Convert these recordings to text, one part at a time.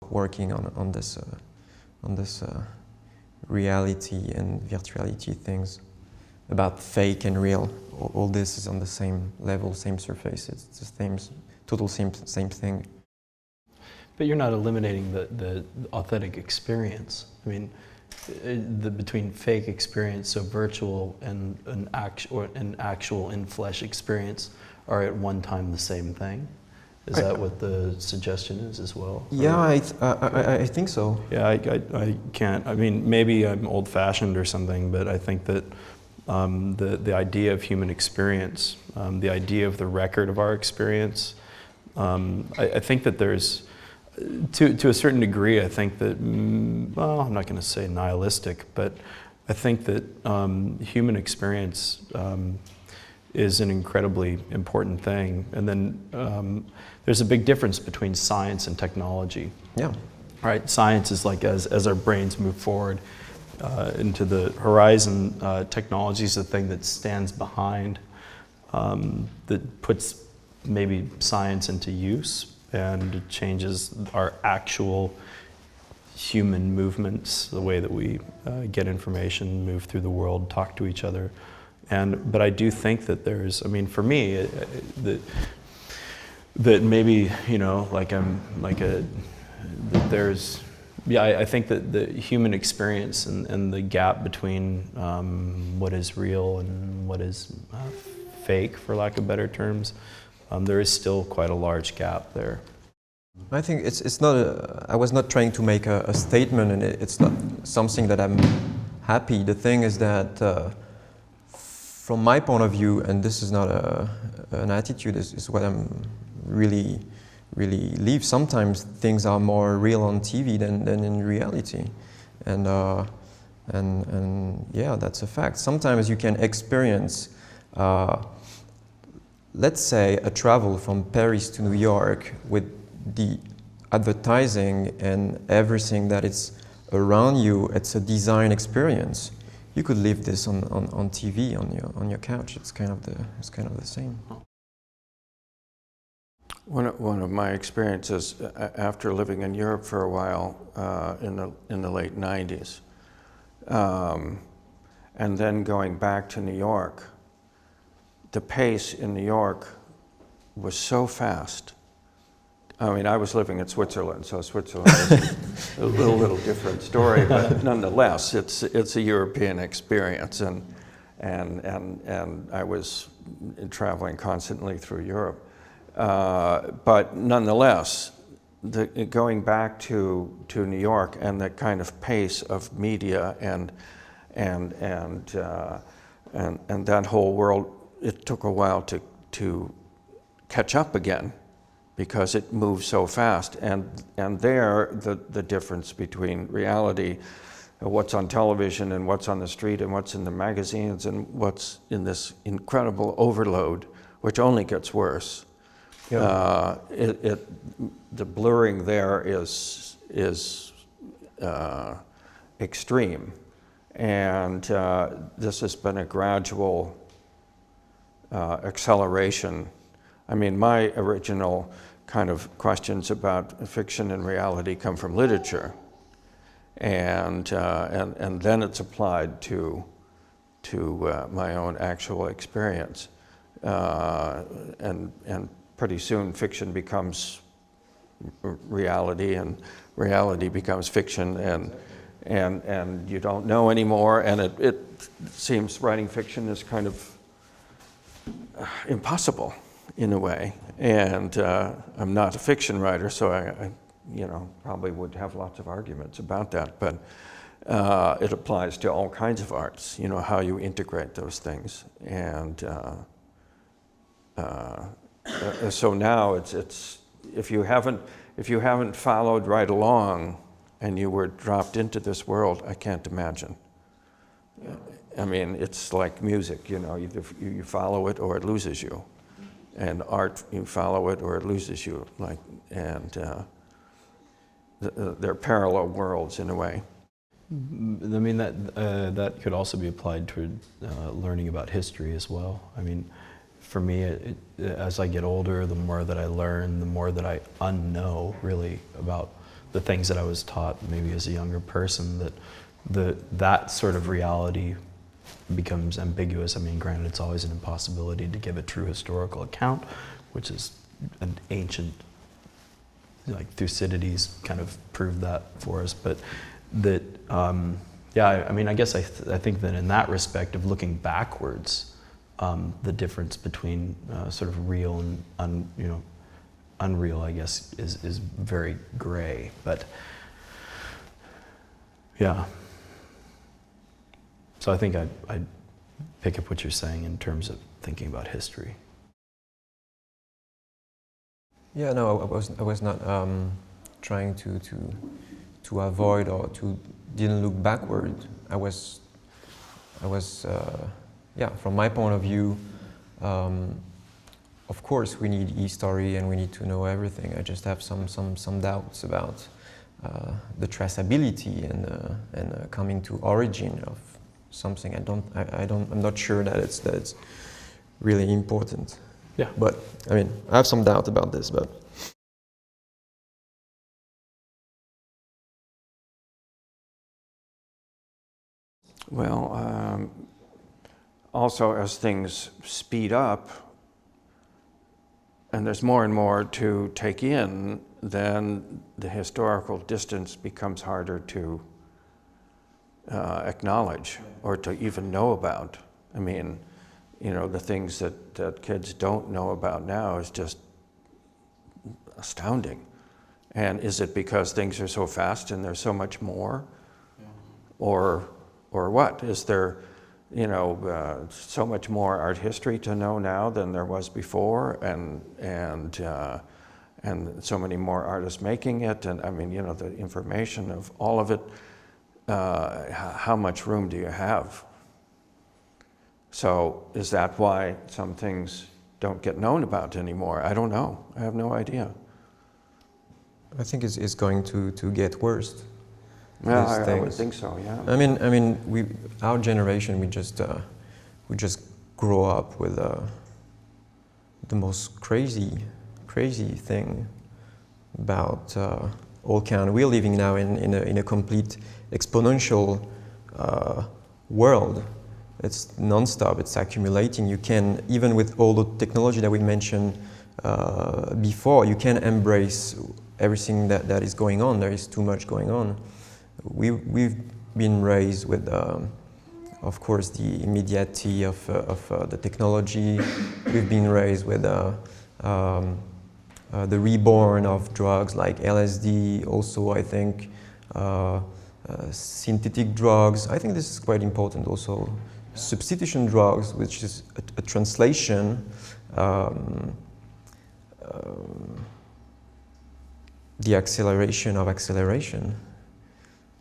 working on this reality and virtuality things about fake and real. All this is on the same level, same surface. It's the same thing. But you're not eliminating the authentic experience. I mean, between fake experience, so virtual, and an actual in-flesh experience are at one time the same thing. Is that what the suggestion is as well? Yeah, I think so. Yeah, I can't. I mean, maybe I'm old-fashioned or something, but I think that the idea of human experience, the idea of the record of our experience, I think that there's, to a certain degree, I think that, well, I'm not going to say nihilistic, but I think that human experience is an incredibly important thing. And then there's a big difference between science and technology. Yeah. Right? Science is like as our brains move forward into the horizon, technology is the thing that stands behind, that puts maybe science into use and changes our actual human movements, the way that we get information, move through the world, talk to each other. But I do think that there's, I mean, for me, that maybe, you know, there's, yeah, I think that the human experience and the gap between what is real and what is fake, for lack of better terms, there is still quite a large gap there. I think it's not I was not trying to make a statement, and it's not something that I'm happy. The thing is that from my point of view, and this is not an attitude, is what I'm really live. Sometimes things are more real on TV than in reality, and yeah, that's a fact. Sometimes you can experience, let's say, a travel from Paris to New York with the advertising and everything that is around you. It's a design experience. You could live this on TV on your couch. It's kind of the same. One of my experiences after living in Europe for a while in the late 90s, and then going back to New York, the pace in New York was so fast. I mean, I was living in Switzerland, so Switzerland is a little different story, but nonetheless, it's a European experience, and I was traveling constantly through Europe. But nonetheless, going back to New York and the kind of pace of media and that whole world, it took a while to catch up again, because it moves so fast. And there, the difference between reality, what's on television and what's on the street and what's in the magazines and what's in this incredible overload, which only gets worse. Yeah. The blurring there is extreme, and this has been a gradual acceleration. I mean, my original kind of questions about fiction and reality come from literature, and then it's applied to my own actual experience, and pretty soon fiction becomes reality, and reality becomes fiction, and you don't know anymore, and it seems writing fiction is kind of impossible in a way. And I'm not a fiction writer, so I probably would have lots of arguments about that, but it applies to all kinds of arts, you know, how you integrate those things. And so now it's if you haven't followed right along and you were dropped into this world, I can't imagine. I mean, it's like music, you know, either you follow it or it loses you. And art, you follow it or it loses you. They're parallel worlds in a way. I mean, that could also be applied to learning about history as well. I mean, for me, as I get older, the more that I learn, the more that I unknow really about the things that I was taught maybe as a younger person, that that sort of reality becomes ambiguous. I mean, granted, it's always an impossibility to give a true historical account, which is an ancient, like Thucydides kind of proved that for us. But that, yeah, I mean, I guess I think that in that respect of looking backwards, the difference between sort of real and unreal, I guess, is very gray. But yeah. So I think I'd pick up what you're saying in terms of thinking about history. Yeah, no, I was not trying to avoid or didn't look backward. I was yeah, from my point of view, of course we need history and we need to know everything. I just have some doubts about the traceability and coming to origin of something. I'm not sure that it's really important. Yeah. But I mean, I have some doubt about this, but. Well, also as things speed up and there's more and more to take in, then the historical distance becomes harder to acknowledge or to even know about. I mean, you know, the things that kids don't know about now is just astounding. And is it because things are so fast and there's so much more? Yeah. Or what? Is there, you know, so much more art history to know now than there was before, and so many more artists making it, and I mean, you know, the information of all of it, how much room do you have? So is that why some things don't get known about anymore? I don't know. I have no idea. I think it's going to get worse. Yeah, I would think so. Yeah. I mean, our generation, we just grow up with the most crazy thing about all kind. We're living now in a complete exponential world. It's non-stop. It's accumulating. You can, even with all the technology that we mentioned before, you can embrace everything that is going on. There is too much going on. We've been raised with, of course, the immediacy of the technology. We've been raised with the reborn of drugs like LSD. Also, I think synthetic drugs. I think this is quite important. Also, substitution drugs, which is a translation. The acceleration of acceleration.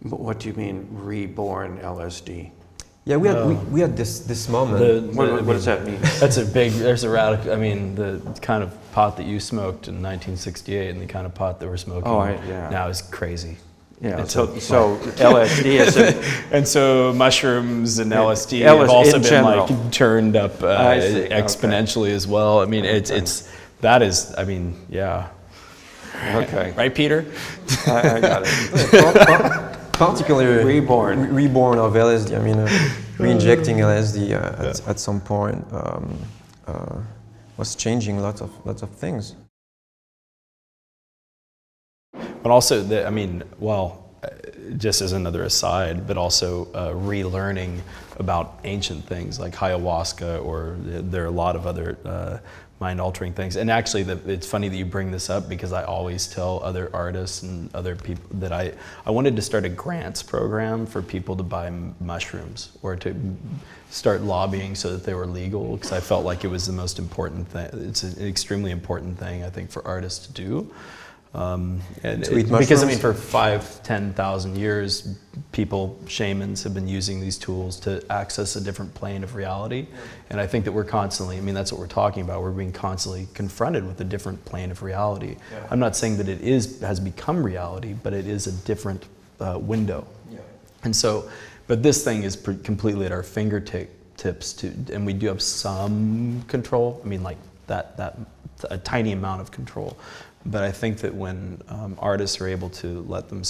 But what do you mean, reborn LSD? Yeah, we had this moment. What does that mean? That's a big, there's a radical, I mean, the kind of pot that you smoked in 1968 and the kind of pot that we're smoking now is crazy. Yeah, so LSD is and so mushrooms and LSD have also been like turned up exponentially as well. I mean, that is, I mean, yeah. Okay. Right, Peter? I got it. Particularly reborn of LSD. I mean, re-injecting LSD at some point was changing lots of things. But also, I mean, well, just as another aside, but also relearning about ancient things like ayahuasca, or there are a lot of other mind-altering things. And actually, it's funny that you bring this up, because I always tell other artists and other people that I wanted to start a grants program for people to buy mushrooms, or to start lobbying so that they were legal, because I felt like it was the most important thing. It's an extremely important thing, I think, for artists to do. Because I mean, for 5,000-10,000 years, shamans have been using these tools to access a different plane of reality. And I think that we're constantly, I mean, that's what we're talking about. We're being constantly confronted with a different plane of reality. Yeah. I'm not saying that it has become reality, but it is a different window. Yeah. And so, but this thing is completely at our fingertips and we do have some control. I mean, like a tiny amount of control. But I think that when artists are able to let themselves